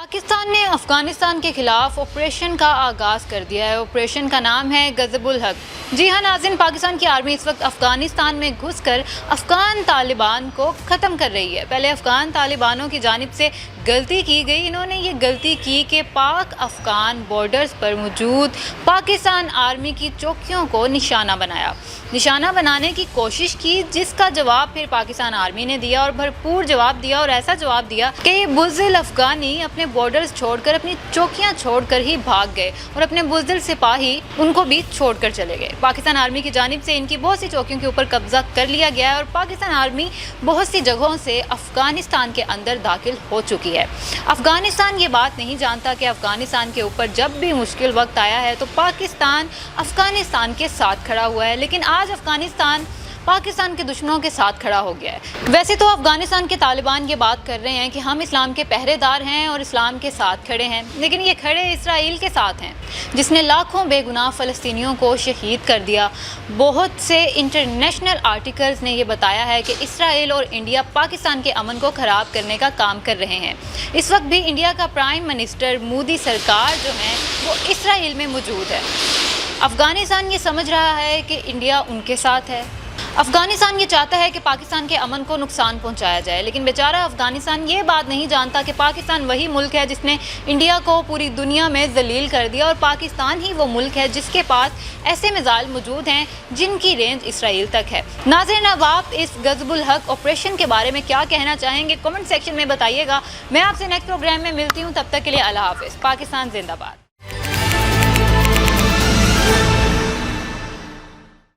पाकिस्तान ने अफगानिस्तान के खिलाफ ऑपरेशन का आगाज़ कर दिया है। ऑपरेशन का नाम है गज़बुल हक। जी हाँ नाज़रीन, पाकिस्तान की आर्मी इस वक्त अफगानिस्तान में घुसकर अफगान तालिबान को ख़त्म कर रही है। पहले अफगान तालिबानों की जानिब से गलती की गई। इन्होंने ये गलती की कि पाक अफगान बॉर्डर्स पर मौजूद पाकिस्तान आर्मी की चौकियों को निशाना बनाया, निशाना बनाने की कोशिश की, जिसका जवाब फिर पाकिस्तान आर्मी ने दिया और भरपूर जवाब दिया। और ऐसा जवाब दिया कि ये बुज़दिल अफगानी अपने बॉर्डर्स छोड़कर, अपनी चौकियां छोड़कर ही भाग गए और अपने बुज़दिल सिपाही उनको भी छोड़कर चले गए। पाकिस्तान आर्मी की जानिब से इनकी बहुत सी चौकियों के ऊपर कब्जा कर लिया गया है और पाकिस्तान आर्मी बहुत सी जगहों से अफगानिस्तान के अंदर दाखिल हो चुकी है। अफगानिस्तान ये बात नहीं जानता कि अफगानिस्तान के ऊपर जब भी मुश्किल वक्त आया है तो पाकिस्तान अफगानिस्तान के साथ खड़ा हुआ है, लेकिन आज अफगानिस्तान पाकिस्तान के दुश्मनों के साथ खड़ा हो गया है। वैसे तो अफगानिस्तान के तालिबान ये बात कर रहे हैं कि हम इस्लाम के पहरेदार हैं और इस्लाम के साथ खड़े हैं, लेकिन ये खड़े इसराइल के साथ हैं, जिसने लाखों बेगुनाह फ़लस्तीनियों को शहीद कर दिया। बहुत से इंटरनेशनल आर्टिकल्स ने ये बताया है कि इसराइल और इंडिया पाकिस्तान के अमन को ख़राब करने का काम कर रहे हैं। इस वक्त भी इंडिया का प्राइम मिनिस्टर मोदी सरकार जो है वो इसराइल में मौजूद है। अफगानिस्तान ये समझ रहा है कि इंडिया उनके साथ है। अफगानिस्तान ये चाहता है कि पाकिस्तान के अमन को नुकसान पहुंचाया जाए, लेकिन बेचारा अफगानिस्तान ये बात नहीं जानता कि पाकिस्तान वही मुल्क है जिसने इंडिया को पूरी दुनिया में जलील कर दिया और पाकिस्तान ही वो मुल्क है जिसके पास ऐसे मिसाइल मौजूद हैं जिनकी रेंज इसराइल तक है। नाज़रीन, अब आप इस गज़बुल हक ऑपरेशन के बारे में क्या कहना चाहेंगे कमेंट सेक्शन में बताइएगा। मैं आपसे नेक्स्ट प्रोग्राम में मिलती हूँ, तब तक के लिए अल्लाह हाफ़िज़। पाकिस्तान जिंदाबाद।